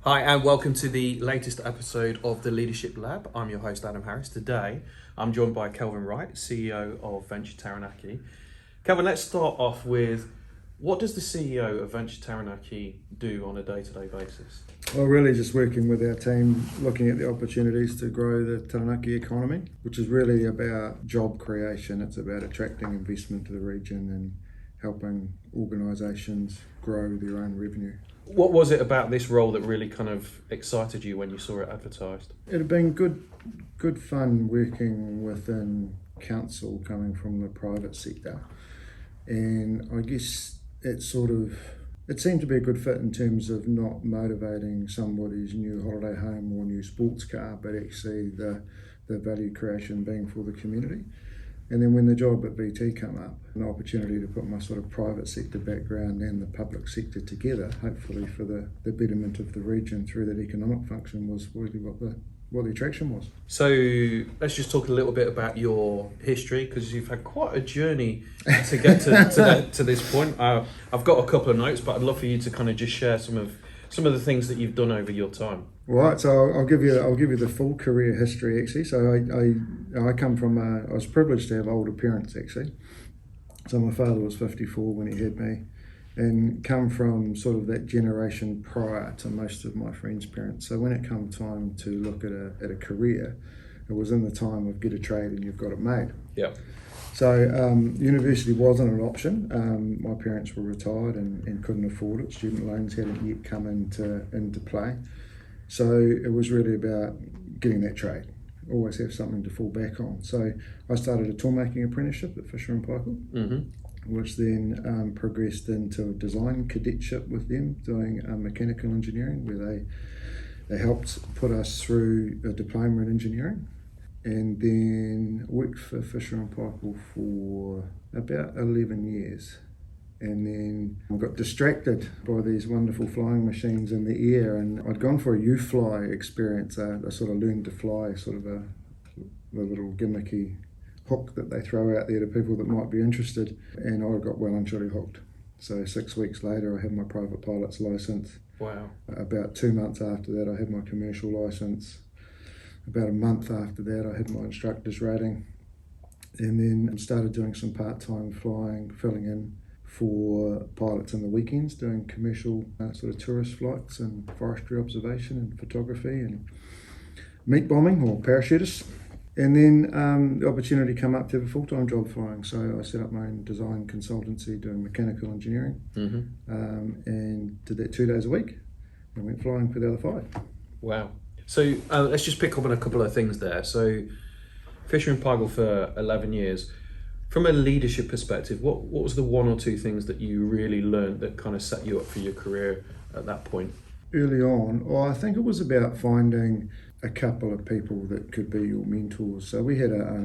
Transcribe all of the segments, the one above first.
Hi, and welcome to the latest episode of the Leadership Lab. I'm your host, Adam Harris. Today, I'm joined by Kelvin Wright, CEO of Venture Taranaki. Kelvin, let's start off with, what does the CEO of Venture Taranaki do on a day-to-day basis? Well, really just working with our team, looking at the opportunities to grow the Taranaki economy, which is really about job creation. It's about attracting investment to the region and helping organisations grow their own revenue. What was it about this role that really kind of excited you when you saw it advertised? It had been good fun working within council coming from the private sector. And I guess it seemed to be a good fit in terms of not motivating somebody's new holiday home or new sports car, but actually the value creation being for the community. And then when the job at VT came up, an opportunity to put my sort of private sector background and the public sector together, hopefully for the betterment of the region through that economic function, was really what the attraction was. So let's just talk a little bit about your history, because you've had quite a journey to get to this point. I've got a couple of notes, but I'd love for you to kind of just share some of the things that you've done over your time. Right, so I'll give you the full career history actually. So I come from I was privileged to have older parents actually. So my father was 54 when he had me, and come from sort of that generation prior to most of my friends' parents. So when it come time to look at a career, it was in the time of get a trade and you've got it made. Yeah. So university wasn't an option. My parents were retired and couldn't afford it. Student loans hadn't yet come into play. So it was really about getting that trade. Always have something to fall back on. So I started a toolmaking apprenticeship at Fisher & Paykel, which then progressed into a design cadetship with them, doing mechanical engineering, where they helped put us through a diploma in engineering. And then worked for Fisher & Paykel for about 11 years. And then I got distracted by these wonderful flying machines in the air, and I'd gone for a U-fly experience. I sort of learned to fly, sort of the little gimmicky hook that they throw out there to people that might be interested, and I got well and truly hooked. So 6 weeks later I had my private pilot's licence. Wow. About 2 months after that I had my commercial licence. About a month after that I had my instructor's rating, and then started doing some part-time flying, filling in for pilots in the weekends, doing commercial sort of tourist flights and forestry observation and photography and meat bombing or parachutists. And then the opportunity came up to have a full-time job flying, so I set up my own design consultancy doing mechanical engineering, and did that 2 days a week and went flying for the other 5. Wow. So let's just pick up on a couple of things there. So Fisher & Paykel for 11 years. From a leadership perspective, what was the one or two things that you really learned that kind of set you up for your career at that point? Early on, I think it was about finding a couple of people that could be your mentors. So we had a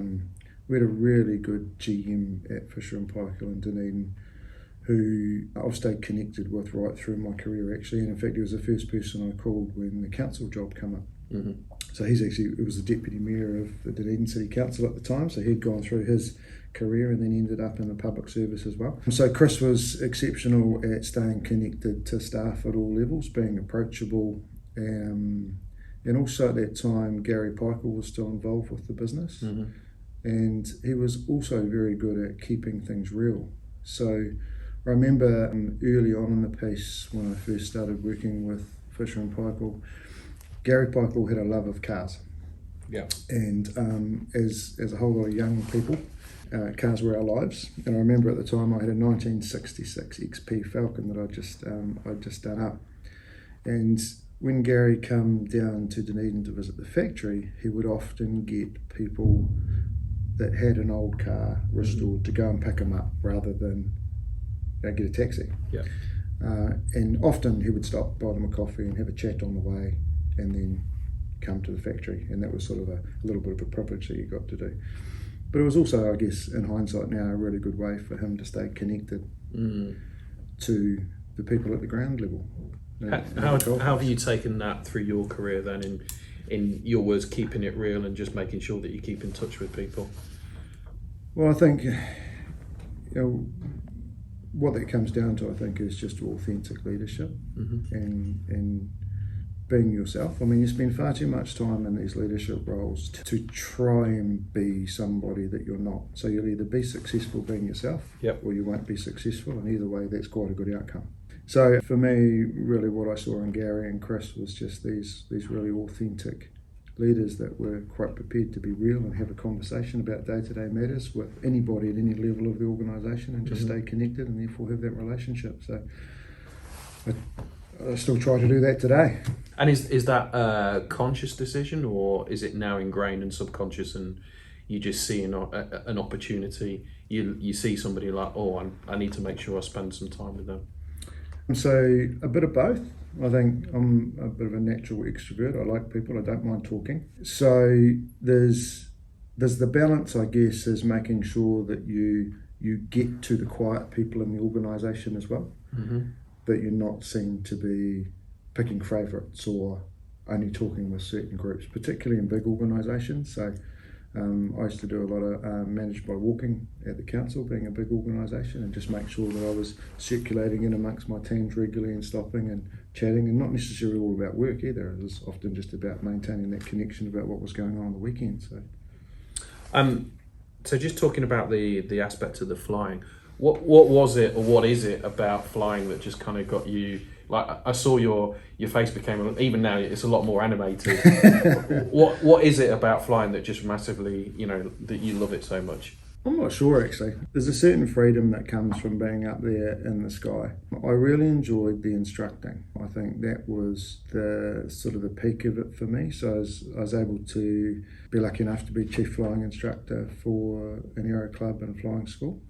really good GM at Fisher & Paykel in Dunedin, who I've stayed connected with right through my career actually, and in fact he was the first person I called when the council job came up. So he was the deputy mayor of the Dunedin City Council at the time, so he'd gone through his career and then ended up in the public service as well. So Chris was exceptional at staying connected to staff at all levels, being approachable, and also at that time Gary Paykel was still involved with the business, and he was also very good at keeping things real. So I remember early on in the piece when I first started working with Fisher & Paykel, Gary Paykel had a love of cars. Yeah. And as a whole lot of young people, cars were our lives. And I remember at the time I had a 1966 XP Falcon that I'd just done up. And when Gary came down to Dunedin to visit the factory, he would often get people that had an old car restored to go and pick them up rather than get a taxi. Yeah. And often he would stop, buy them a coffee and have a chat on the way, and then come to the factory. And that was sort of a little bit of a privilege that you got to do. But it was also, I guess, in hindsight now, a really good way for him to stay connected to the people at the ground level. How have you taken that through your career then, in your words, keeping it real and just making sure that you keep in touch with people? Well, I think what that comes down to, I think, is just authentic leadership, and being yourself. I mean, you spend far too much time in these leadership roles to try and be somebody that you're not. So you'll either be successful being yourself, Yep. or you won't be successful, and either way, that's quite a good outcome. So for me, really what I saw in Gary and Chris was just these really authentic leaders that were quite prepared to be real and have a conversation about day-to-day matters with anybody at any level of the organisation, and just stay connected and therefore have that relationship. So I still try to do that today. And is that a conscious decision, or is it now ingrained and subconscious, and you just see an opportunity, you see somebody like, oh, I need to make sure I spend some time with them? So a bit of both. I think I'm a bit of a natural extrovert. I like people. I don't mind talking. So there's the balance, I guess, is making sure that you get to the quiet people in the organisation as well. That you're not seen to be picking favourites or only talking with certain groups, particularly in big organisations. So I used to do a lot of managed by walking at the council, being a big organisation, and just make sure that I was circulating in amongst my teams regularly and stopping and chatting, and not necessarily all about work either. It was often just about maintaining that connection about what was going on the weekend. So just talking about the aspect of the flying, what was it, or what is it about flying that just kind of got you? Like, I saw your face became, even now it's a lot more animated. What is it about flying that just massively, that you love it so much? I'm not sure, actually. There's a certain freedom that comes from being up there in the sky. I really enjoyed the instructing. I think that was the sort of the peak of it for me. So I was able to be lucky enough to be chief flying instructor for an aero club and flying school.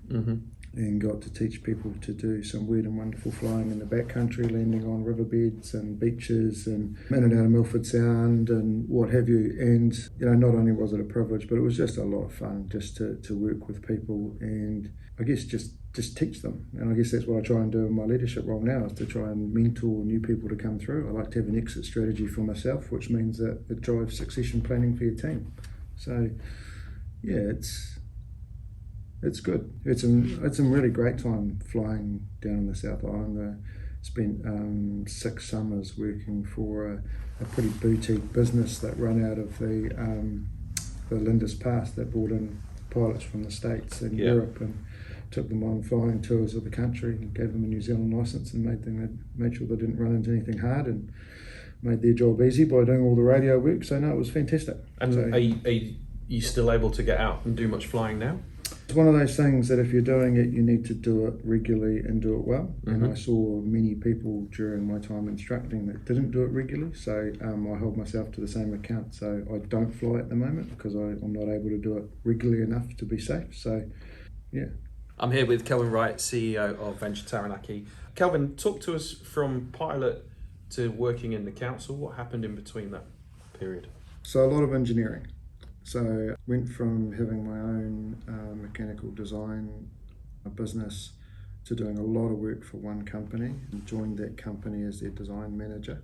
And got to teach people to do some weird and wonderful flying in the backcountry, landing on riverbeds and beaches and in and out of Milford Sound and what have you. And not only was it a privilege, but it was just a lot of fun just to work with people and I guess just teach them. And I guess that's what I try and do in my leadership role now, is to try and mentor new people to come through. I like to have an exit strategy for myself, which means that it drives succession planning for your team. So yeah, it's good. It's a really great time flying down in the South Island. I spent 6 summers working for a pretty boutique business that run out of the Lindis Pass, that brought in pilots from the States and Europe and took them on flying tours of the country and gave them a New Zealand licence and made sure they didn't run into anything hard and made their job easy by doing all the radio work. So no, it was fantastic. And so, are you still able to get out and do much flying now? It's one of those things that if you're doing it, you need to do it regularly and do it well. And I saw many people during my time instructing that didn't do it regularly. So I hold myself to the same account. So I don't fly at the moment because I'm not able to do it regularly enough to be safe. So, yeah. I'm here with Kelvin Wright, CEO of Venture Taranaki. Kelvin, talk to us from pilot to working in the council. What happened in between that period? So a lot of engineering. So I went from having my own mechanical design business to doing a lot of work for one company, and joined that company as their design manager.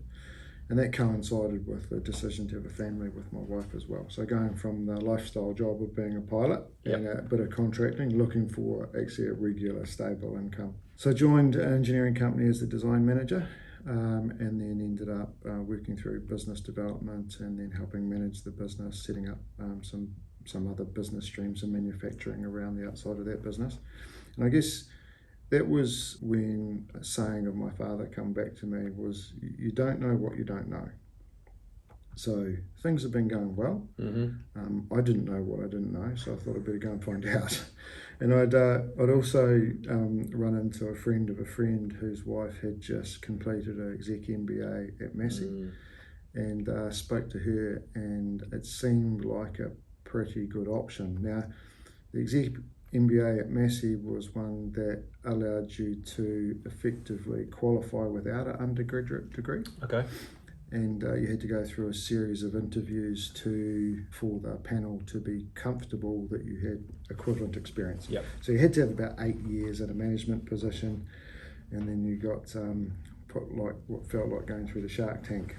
And that coincided with the decision to have a family with my wife as well. So going from the lifestyle job of being a pilot and a bit of contracting, looking for actually a regular, stable income. So I joined an engineering company as the design manager. And then ended up working through business development and then helping manage the business, setting up some other business streams and manufacturing around the outside of that business. And I guess that was when a saying of my father come back to me was, you don't know what you don't know. So things have been going well. I didn't know what I didn't know, so I thought I'd better go and find out. And I'd also run into a friend of a friend whose wife had just completed an exec MBA at Massey, and spoke to her, and it seemed like a pretty good option. Now, the exec MBA at Massey was one that allowed you to effectively qualify without an undergraduate degree. Okay. And you had to go through a series of interviews for the panel to be comfortable that you had equivalent experience. So you had to have about 8 years in a management position, and then you got put like what felt like going through the Shark Tank,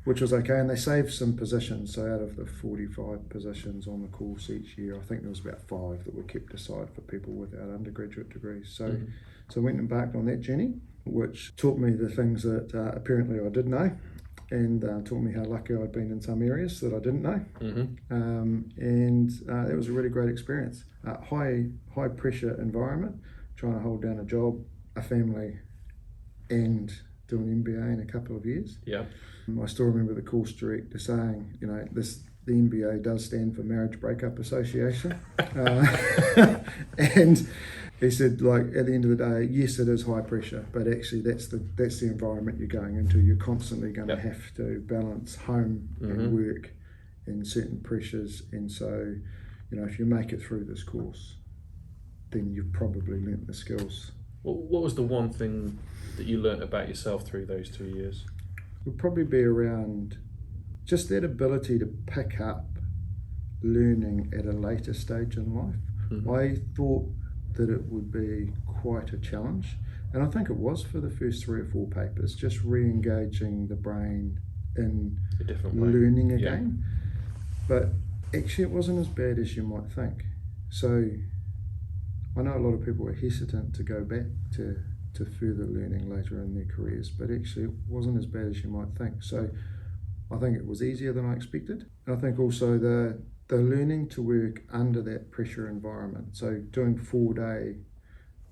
which was okay. And they saved some positions. So out of the 45 positions on the course each year, I think there was about 5 that were kept aside for people without undergraduate degrees. So I went and embarked on that journey, which taught me the things that apparently I did know. and taught me how lucky I'd been in some areas that I didn't know. It was a really great experience. High pressure environment, trying to hold down a job, a family, and do an MBA in a couple of years. Yeah. I still remember the course director saying, the MBA does stand for Marriage Breakup Association. And he said, at the end of the day, yes, it is high pressure, but actually that's the environment you're going into. You're constantly going to have to balance home and work and certain pressures. And so, if you make it through this course, then you've probably learnt the skills. What was the one thing that you learnt about yourself through those 2 years? It would probably be around just that ability to pick up learning at a later stage in life. I thought that it would be quite a challenge, and I think it was for the first 3 or 4 papers, just re-engaging the brain in a different way. Learning again. But actually it wasn't as bad as you might think. So I know a lot of people are hesitant to go back to further learning later in their careers, but actually it wasn't as bad as you might think. So I think it was easier than I expected. And I think also the learning to work under that pressure environment. So doing 4-day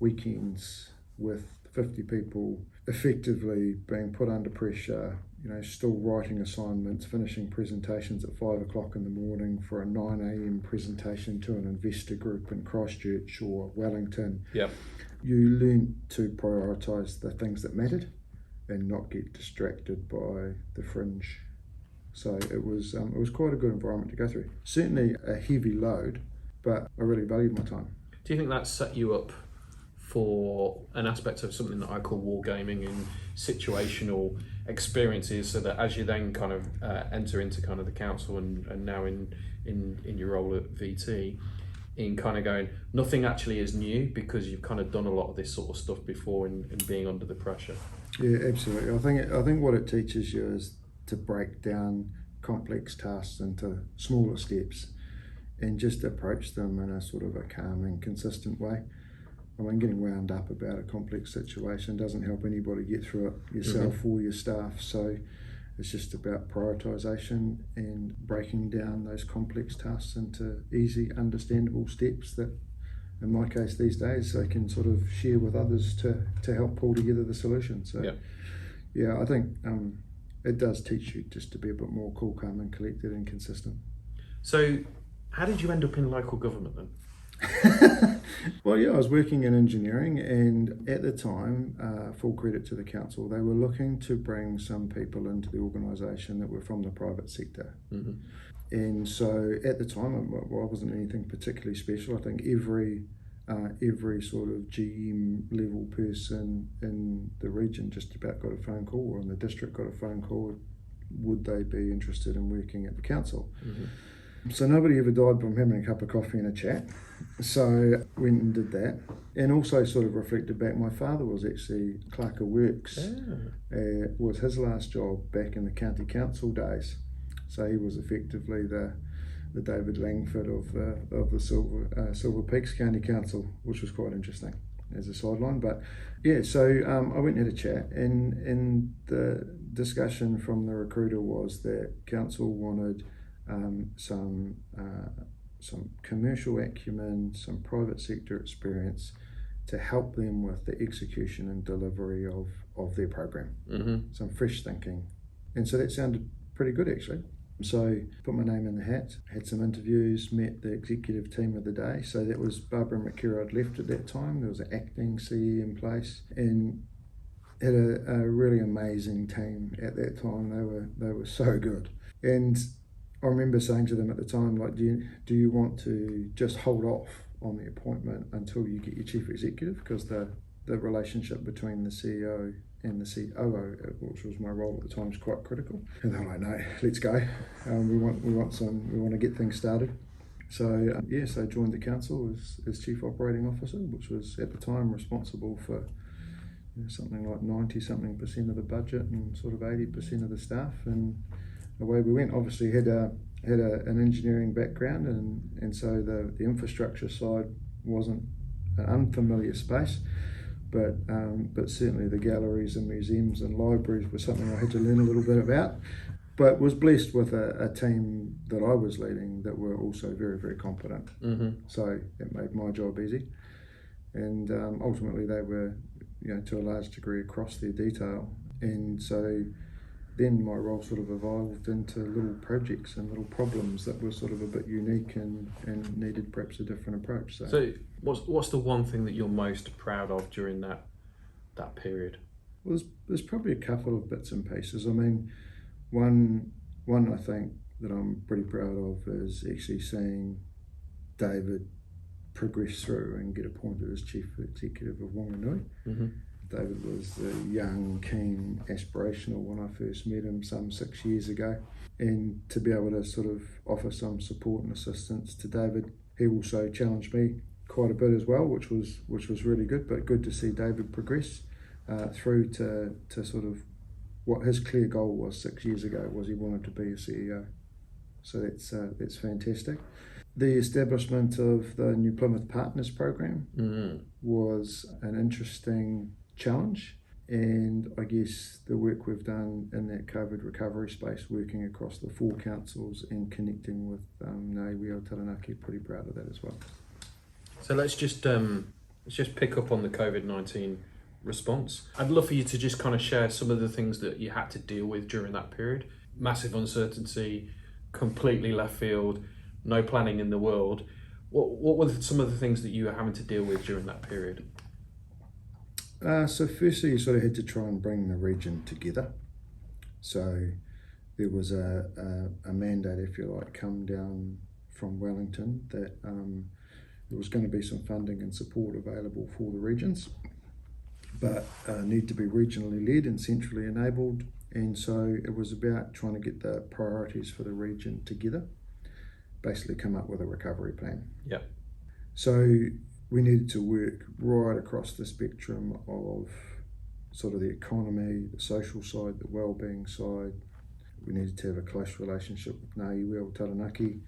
weekends with 50 people, effectively being put under pressure, still writing assignments, finishing presentations at 5 o'clock in the morning for a 9 a.m. presentation to an investor group in Christchurch or Wellington. Yep. You learn to prioritise the things that mattered and not get distracted by the fringe. So it was quite a good environment to go through. Certainly a heavy load, but I really valued my time. Do you think that set you up for an aspect of something that I call wargaming and situational experiences, so that as you then kind of enter into kind of the council and now in your role at VT, in kind of going, nothing actually is new because you've kind of done a lot of this sort of stuff before and being under the pressure? Yeah, absolutely. I think what it teaches you is to break down complex tasks into smaller steps and just approach them in a sort of a calm and consistent way. I mean, getting wound up about a complex situation doesn't help anybody get through it, yourself or your staff. So it's just about prioritisation and breaking down those complex tasks into easy, understandable steps that, in my case these days, I can sort of share with others to help pull together the solution. So I think it does teach you just to be a bit more cool, calm and collected and consistent. So how did you end up in local government then? Well, I was working in engineering, and at the time, full credit to the council, they were looking to bring some people into the organisation that were from the private sector. And so at the time, I wasn't anything particularly special. I think every sort of GM level person in the region just about got a phone call, or in the district got a phone call, would they be interested in working at the council? So nobody ever died from having a cup of coffee and a chat. So went and did that, and also sort of reflected back. My father was actually Clerk of Works. Was his last job back in the county council days. So he was effectively the David Langford of the Silver Peaks County Council, which was quite interesting as a sideline. But so I went and had a chat, and the discussion from the recruiter was that council wanted some commercial acumen, some private sector experience to help them with the execution and delivery of their program. Some fresh thinking. And so that sounded pretty good actually. So put my name in the hat, had some interviews, met the executive team of the day. So that was Barbara McKerrow had left at that time. There was an acting CE in place, and had a really amazing team at that time. They were so good. And I remember saying to them at the time, like, do you want to just hold off on the appointment until you get your chief executive, because the relationship between the CEO and the COO, which was my role at the time, was quite critical. And they were like, no, let's go. We want to get things started. So so I joined the council as chief operating officer, which was at the time responsible for something like 90-something% of the budget and sort of 80% of the staff, and away we went. Obviously had an engineering background, and so the infrastructure side wasn't an unfamiliar space. but certainly the galleries and museums and libraries were something I had to learn a little bit about. But was blessed with a team that I was leading that were also very, very competent. So it made my job easy. And ultimately they were, to a large degree across their detail. And so then my role sort of evolved into little projects and little problems that were sort of a bit unique and needed perhaps a different approach. So what's the one thing that you're most proud of during that period? Well, there's probably a couple of bits and pieces. I mean, one I think that I'm pretty proud of is actually seeing David progress through and get appointed as Chief Executive of Wanganui. David was young, keen, aspirational when I first met him some 6 years ago, and to be able to sort of offer some support and assistance to David. He also challenged me quite a bit as well, which was really good, but good to see David progress through to sort of what his clear goal was 6 years ago, was he wanted to be a CEO. So that's fantastic. The establishment of the New Plymouth Partners program was an interesting challenge, and I guess the work we've done in that COVID recovery space, working across the 4 councils and connecting with Ngāi Taranaki, pretty proud of that as well. So let's just pick up on the COVID-19 response. I'd love for you to just kind of share some of the things that you had to deal with during that period. Massive uncertainty, completely left field, no planning in the world. What were some of the things that you were having to deal with during that period? So firstly, you sort of had to try and bring the region together. So there was a mandate, if you like, come down from Wellington that there was going to be some funding and support available for the regions, but need to be regionally led and centrally enabled. And so it was about trying to get the priorities for the region together, basically come up with a recovery plan. Yeah. So we needed to work right across the spectrum of sort of the economy, the social side, the wellbeing side. We needed to have a close relationship with Ngāi Taranaki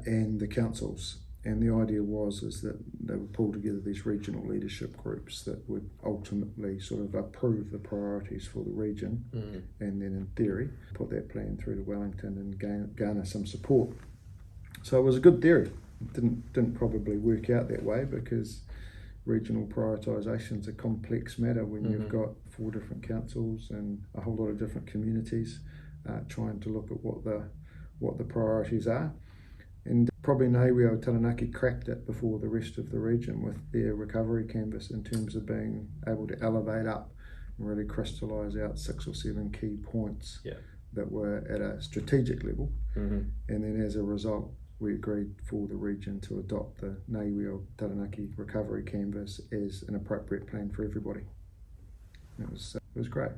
and the councils. And the idea is that they would pull together these regional leadership groups that would ultimately sort of approve the priorities for the region, and then in theory put that plan through to Wellington and garner some support. So it was a good theory. It didn't probably work out that way, because regional prioritisation is a complex matter when you've got 4 different councils and a whole lot of different communities trying to look at what the priorities are. And probably Ngāi Taranaki cracked it before the rest of the region with their recovery canvas in terms of being able to elevate up and really crystallise out 6 or 7 key points that were at a strategic level. And then as a result, we agreed for the region to adopt the Ngāi Taranaki recovery canvas as an appropriate plan for everybody. It was great.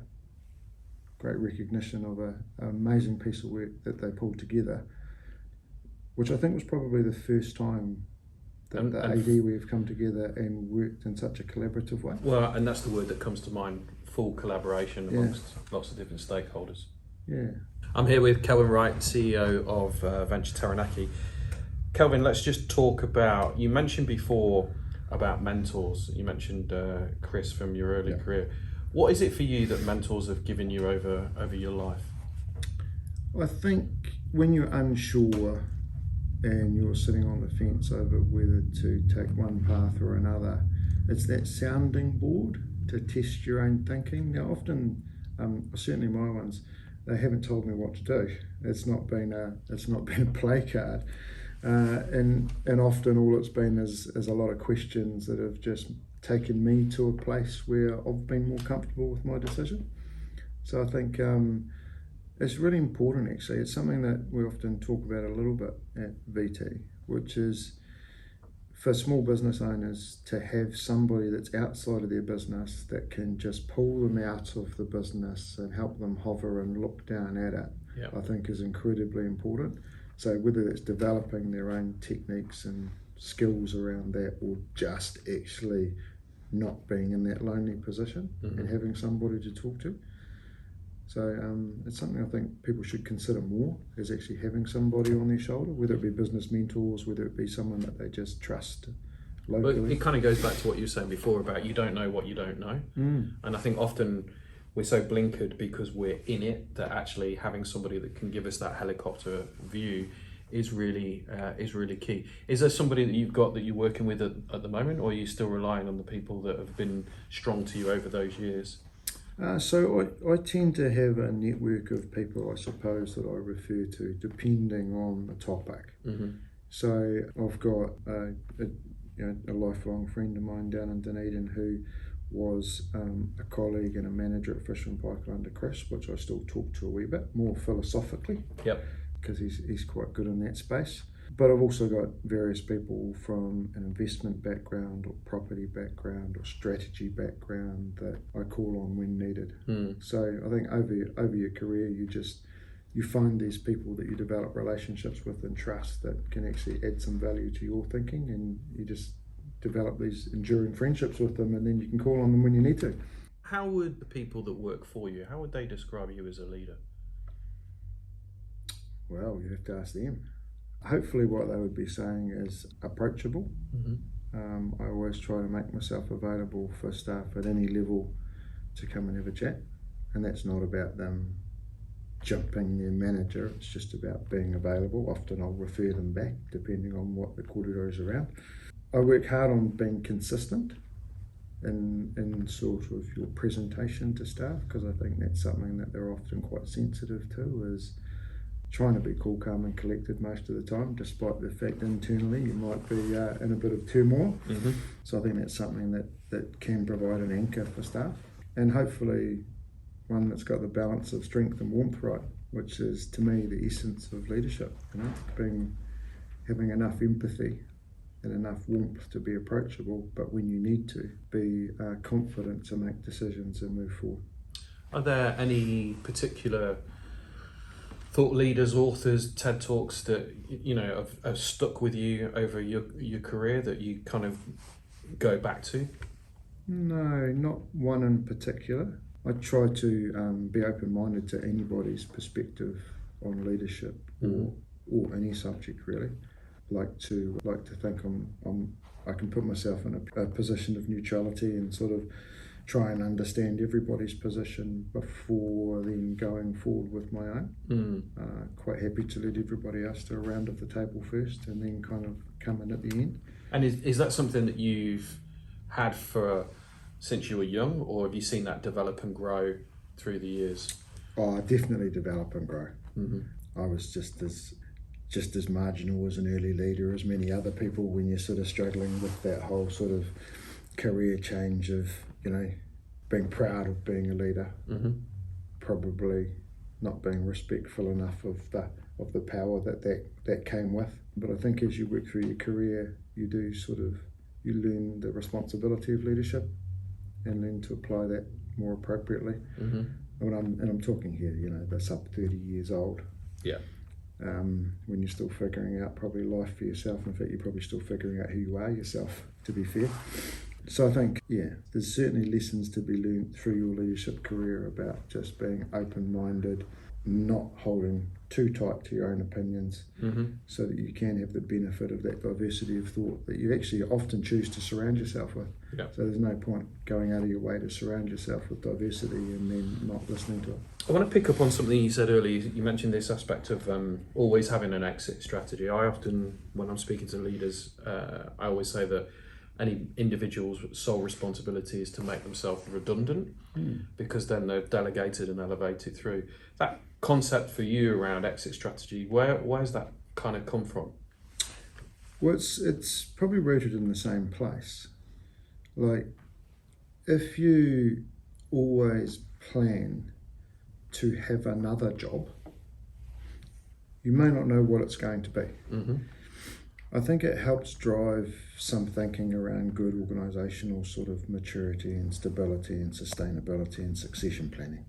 Great recognition of an amazing piece of work that they pulled together, which I think was probably the first time that the AD we have come together and worked in such a collaborative way. Well, and that's the word that comes to mind, full collaboration amongst lots of different stakeholders. Yeah. I'm here with Kelvin Wright, CEO of Venture Taranaki. Kelvin, let's just talk about, you mentioned before about mentors. You mentioned Chris from your early career. What is it for you that mentors have given you over your life? I think when you're unsure and you're sitting on the fence over whether to take one path or another, it's that sounding board to test your own thinking. Now often, certainly my ones, they haven't told me what to do. It's not been a play card, and often all it's been is a lot of questions that have just taken me to a place where I've been more comfortable with my decision. So I think it's really important, actually. It's something that we often talk about a little bit at VT, which is for small business owners to have somebody that's outside of their business that can just pull them out of the business and help them hover and look down at it, I think is incredibly important. So whether that's developing their own techniques and skills around that, or just actually not being in that lonely position and having somebody to talk to. So it's something I think people should consider more, is actually having somebody on their shoulder, whether it be business mentors, whether it be someone that they just trust But locally. it kind of goes back to what you were saying before about you don't know what you don't know. And I think often we're so blinkered because we're in it that actually having somebody that can give us that helicopter view is really key. Is there somebody that you've got that you're working with at the moment, or are you still relying on the people that have been strong to you over those years? So I tend to have a network of people, I suppose, that I refer to depending on the topic. So I've got a lifelong friend of mine down in Dunedin who was a colleague and a manager at Fisher and Paykel under Chris, which I still talk to a wee bit more philosophically. Yep. Because he's quite good in that space. But I've also got various people from an investment background or property background or strategy background that I call on when needed. So I think over your career you find these people that you develop relationships with and trust that can actually add some value to your thinking, and you just develop these enduring friendships with them, and then you can call on them when you need to. How would the people that work for you, how would they describe you as a leader? Well, you have to ask them. Hopefully what they would be saying is approachable. I always try to make myself available for staff at any level to come and have a chat, and that's not about them jumping their manager, it's just about being available. Often I'll refer them back depending on what the corridor is around. I work hard on being consistent in sort of your presentation to staff, because I think that's something that they're often quite sensitive to, is trying to be cool, calm and collected most of the time, despite the fact internally you might be in a bit of turmoil. So I think that's something that can provide an anchor for staff, and hopefully one that's got the balance of strength and warmth right, which is to me the essence of leadership. Having enough empathy and enough warmth to be approachable, but when you need to, be confident to make decisions and move forward. Are there any particular thought leaders, authors, TED Talks that have stuck with you over your career that you kind of go back to? No, not one in particular. I try to be open-minded to anybody's perspective on leadership or any subject really. Like to think I can put myself in a position of neutrality and sort of try and understand everybody's position before then going forward with my own. Quite happy to let everybody else to a round of the table first and then kind of come in at the end. And is that something that you've had since you were young, or have you seen that develop and grow through the years? Oh, definitely develop and grow. I was just as marginal as an early leader as many other people when you're sort of struggling with that whole sort of career change of, being proud of being a leader, probably not being respectful enough of the power that came with. But I think as you work through your career, you learn the responsibility of leadership and learn to apply that more appropriately. And I'm talking here, that's up 30 years old. Yeah. When you're still figuring out probably life for yourself. In fact, you're probably still figuring out who you are yourself, to be fair. So I think, there's certainly lessons to be learned through your leadership career about just being open-minded, not holding too tight to your own opinions, so that you can have the benefit of that diversity of thought that you actually often choose to surround yourself with. Yeah. So there's no point going out of your way to surround yourself with diversity and then not listening to it. I want to pick up on something you said earlier. You mentioned this aspect of always having an exit strategy. I often, when I'm speaking to leaders, I always say that any individual's sole responsibility is to make themselves redundant, because then they're delegated and elevated through. That concept for you around exit strategy, where's that kind of come from? Well, it's probably rooted in the same place. Like, if you always plan to have another job, you may not know what it's going to be. I think it helps drive some thinking around good organisational sort of maturity and stability and sustainability and succession planning.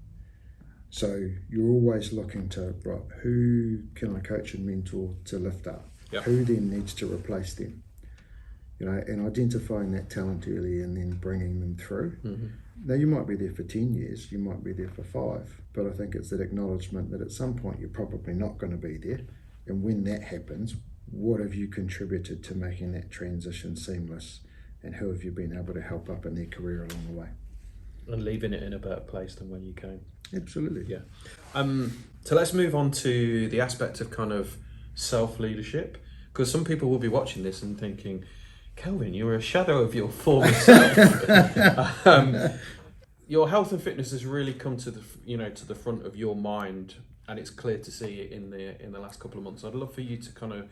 So you're always looking to, right, who can I coach and mentor to lift up? Yep. Who then needs to replace them? And identifying that talent early and then bringing them through. Now, you might be there for 10 years, you might be there for 5, but I think it's that acknowledgement that at some point you're probably not going to be there. And when that happens, what have you contributed to making that transition seamless and who have you been able to help up in their career along the way. And leaving it in a better place than when you came. Absolutely. Yeah. So let's move on to the aspect of kind of self-leadership, because some people will be watching this and thinking, Kelvin, you're a shadow of your former self. Your health and fitness has really come to the front of your mind, and it's clear to see it in the last couple of months. I'd love for you to kind of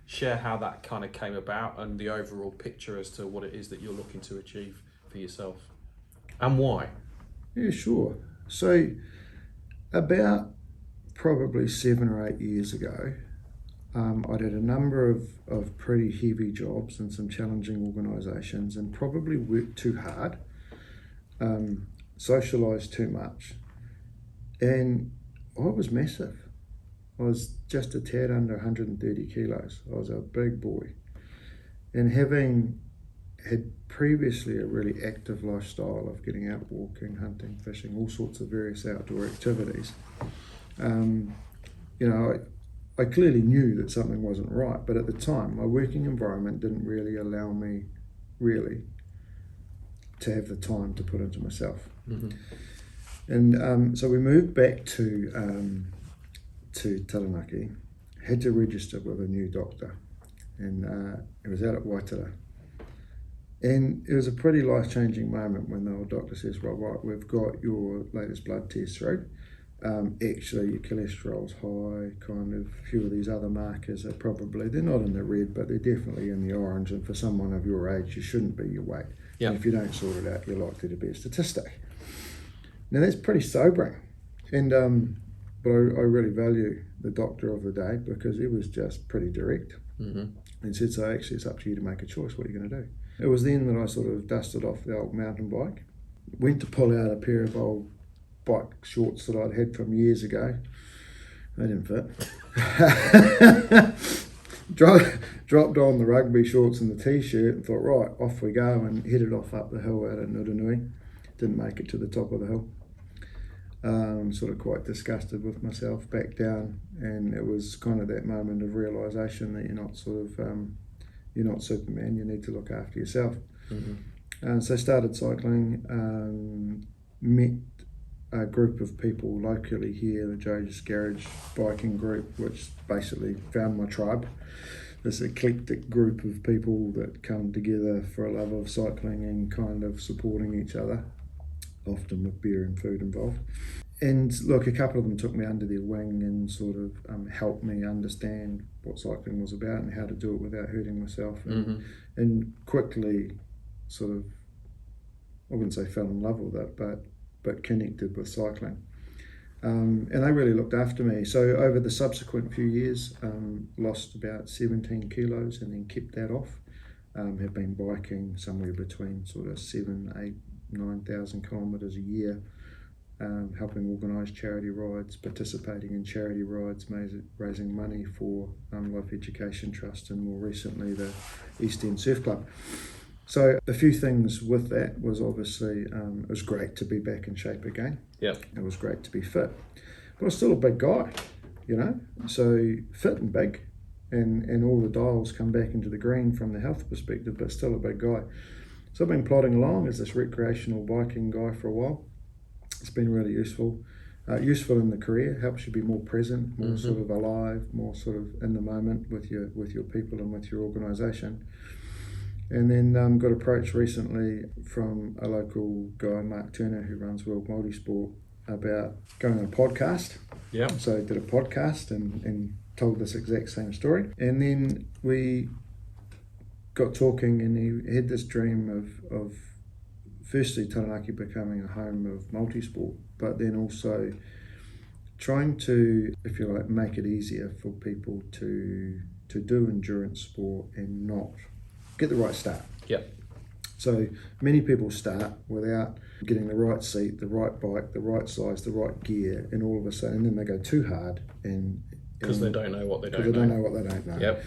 share how that kind of came about and the overall picture as to what it is that you're looking to achieve for yourself and why. Yeah, sure. So about probably 7 or 8 years ago, I'd had a number of pretty heavy jobs in some challenging organisations and probably worked too hard, socialised too much, and I was massive. I was just a tad under 130 kilos. I was a big boy. And having had previously a really active lifestyle of getting out walking, hunting, fishing, all sorts of various outdoor activities, I clearly knew that something wasn't right, but at the time my working environment didn't really allow me to have the time to put into myself. Mm-hmm. And so we moved back to Taranaki, had to register with a new doctor, and it was out at Waitara. And it was a pretty life-changing moment when the old doctor says, right, we've got your latest blood test through. Actually, your cholesterol's high, kind of a few of these other markers are probably, they're not in the red, but they're definitely in the orange. And for someone of your age, you shouldn't be your weight. Yep. And if you don't sort it out, you're likely to be a statistic. Now, that's pretty sobering. And but I really value the doctor of the day because he was just pretty direct. Mm-hmm. And said, so actually it's up to you to make a choice what you're going to do. It was then that I sort of dusted off the old mountain bike, went to pull out a pair of old bike shorts that I'd had from years ago. They didn't fit. Dropped on the rugby shorts and the t-shirt and thought, right, off we go, and headed off up the hill out at Nudanui. Didn't make it to the top of the hill. Sort of quite disgusted with myself, back down, and it was kind of that moment of realisation that you're not Superman, you need to look after yourself. Mm-hmm. So I started cycling, met a group of people locally here, the Joe's Garage biking group, which basically found my tribe. This eclectic group of people that come together for a love of cycling and kind of supporting each other, often with beer and food involved. And look, a couple of them took me under their wing and sort of helped me understand what cycling was about and how to do it without hurting myself. And quickly sort of, I wouldn't say fell in love with it, but connected with cycling. And they really looked after me. So over the subsequent few years, lost about 17 kilos and then kept that off. Have been biking somewhere between sort of 7, 8, 9,000 kilometres a year, helping organise charity rides, participating in charity rides, raising money for Life Education Trust, and more recently the East End Surf Club. So a few things with that was obviously, it was great to be back in shape again. Yeah. It was great to be fit. But I was still a big guy, so fit and big, and all the dials come back into the green from the health perspective, but still a big guy. So I've been plodding along as this recreational biking guy for a while. It's been really useful. Useful in the career, helps you be more present, more sort of alive, more sort of in the moment with your people and with your organisation. And then got approached recently from a local guy, Mark Turner, who runs World Multisport, about going on a podcast. Yeah. So I did a podcast and told this exact same story. And then we got talking, and he had this dream of firstly Taranaki becoming a home of multisport, but then also trying to, if you like, make it easier for people to do endurance sport and not get the right start. Yeah. So many people start without getting the right seat, the right bike, the right size, the right gear, and all of a sudden, and then they go too hard, and because they don't know what they don't know. Because they don't know what they don't know. Yep.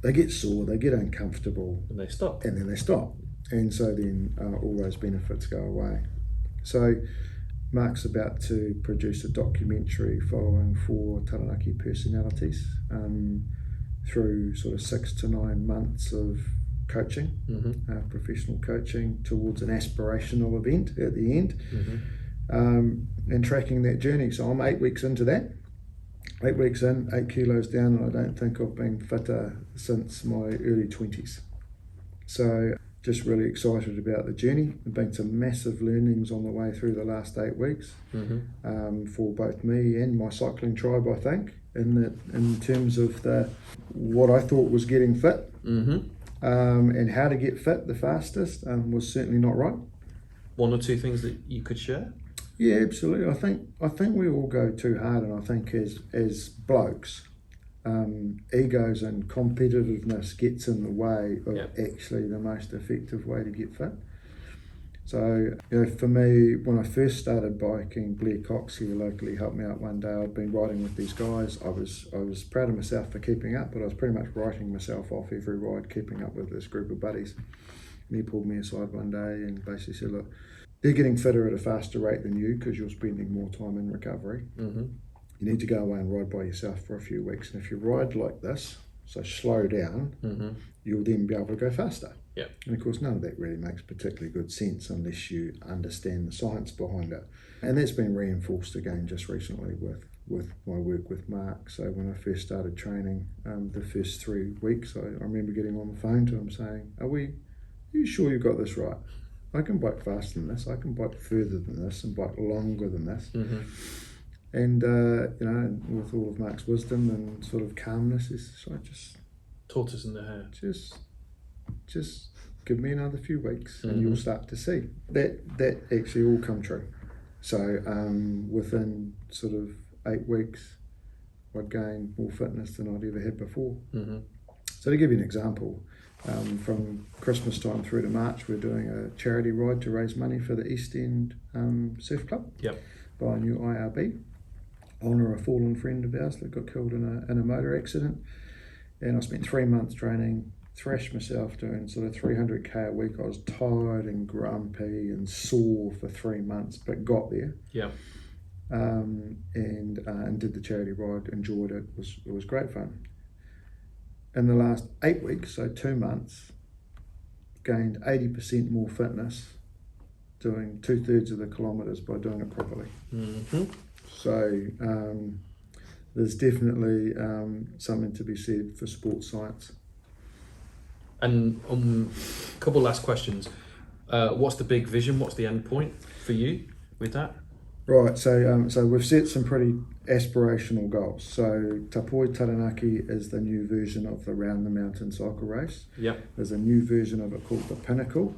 They get sore, they get uncomfortable, And they stop. and then they stop. And so then all those benefits go away. So Mark's about to produce a documentary following 4 Taranaki personalities through sort of 6 to 9 months of coaching, professional coaching towards an aspirational event at the end, and tracking that journey. So I'm 8 weeks into that. 8 weeks in, 8 kilos down, and I don't think I've been fitter since my early 20s. So just really excited about the journey. There have been some massive learnings on the way through the last 8 weeks for both me and my cycling tribe, I think, in terms of what I thought was getting fit and how to get fit the fastest was certainly not right. One or two things that you could share? Yeah, absolutely. I think we all go too hard, and I think as blokes, egos and competitiveness gets in the way of actually the most effective way to get fit. So, for me, when I first started biking, Blair Cox here locally helped me out one day. I'd been riding with these guys. I was proud of myself for keeping up, but I was pretty much writing myself off every ride, keeping up with this group of buddies. And he pulled me aside one day and basically said, look, they're getting fitter at a faster rate than you because you're spending more time in recovery. You need to go away and ride by yourself for a few weeks. And if you ride like this, so slow down, you'll then be able to go faster. And of course, none of that really makes particularly good sense unless you understand the science behind it. And that's been reinforced again just recently with my work with Mark. So when I first started training, the first 3 weeks, I remember getting on the phone to him saying, are you sure you got this right? I can bike faster than this, I can bike further than this, and bike longer than this. And, with all of Mark's wisdom and sort of calmness, I just... Tortoise in the hair. Just give me another few weeks and you'll start to see. That actually all come true. So within sort of 8 weeks, I'd gained more fitness than I'd ever had before. So to give you an example, from Christmas time through to March, we're doing a charity ride to raise money for the East End Surf Club. Buy a new IRB, honour a fallen friend of ours that got killed in a motor accident. And I spent 3 months training, thrashed myself doing sort of 300k a week. I was tired and grumpy and sore for 3 months, but got there. And did the charity ride, enjoyed it. It was great fun. In the last 8 weeks, so 2 months, gained 80% more fitness doing 2/3 of the kilometres by doing it properly. So there's definitely something to be said for sports science. And a couple last questions. What's the big vision? What's the end point for you with that? Right, so we've set some pretty aspirational goals. So Tapoi Taranaki is the new version of the Round the Mountain cycle race. There's a new version of it called the Pinnacle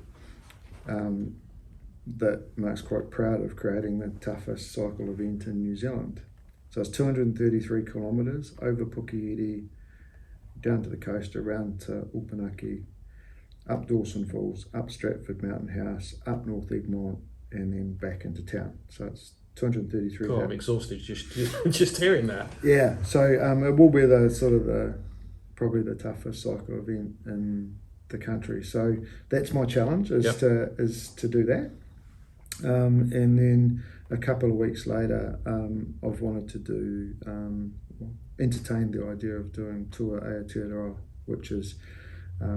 that Mark's quite proud of creating the toughest cycle event in New Zealand. So it's 233 kilometres over Pukeiti, down to the coast, around to Upanaki, up Dawson Falls, up Stratford Mountain House, up North Egmont, and then back into town. So it's 233. I'm exhausted just hearing that. Yeah, so it will be probably the toughest cycle event in the country. So that's my challenge is to do that. And then a couple of weeks later, I've wanted to do entertain the idea of doing Tour Aotearoa, which is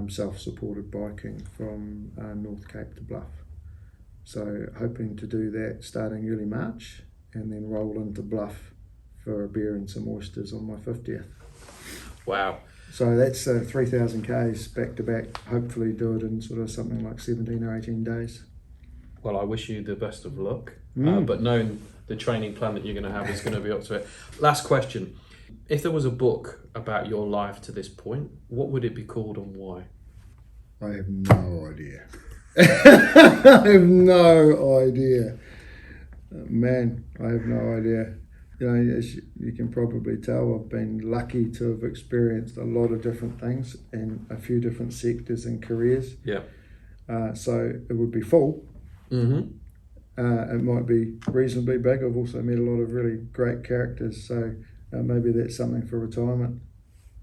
self-supported biking from North Cape to Bluff. So hoping to do that starting early March and then roll into Bluff for a beer and some oysters on my 50th. Wow. So that's 3,000 Ks back to back, hopefully do it in sort of something like 17 or 18 days. Well, I wish you the best of luck, but knowing the training plan that you're going to have is going to be up to it. Last question. If there was a book about your life to this point, what would it be called and why? I have no idea. I have no idea. Man, I have no idea. As you can probably tell, I've been lucky to have experienced a lot of different things in a few different sectors and careers. So it would be full. It might be reasonably big. I've also met a lot of really great characters, so maybe that's something for retirement.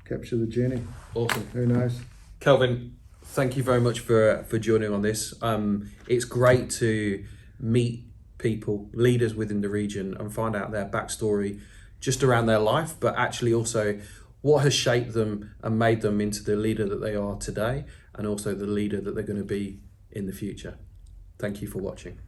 Capture the journey. Awesome. Who knows? Kelvin, thank you very much for joining on this. It's great to meet people, leaders within the region, and find out their backstory just around their life, but actually also what has shaped them and made them into the leader that they are today. and also the leader that they're going to be in the future. Thank you for watching.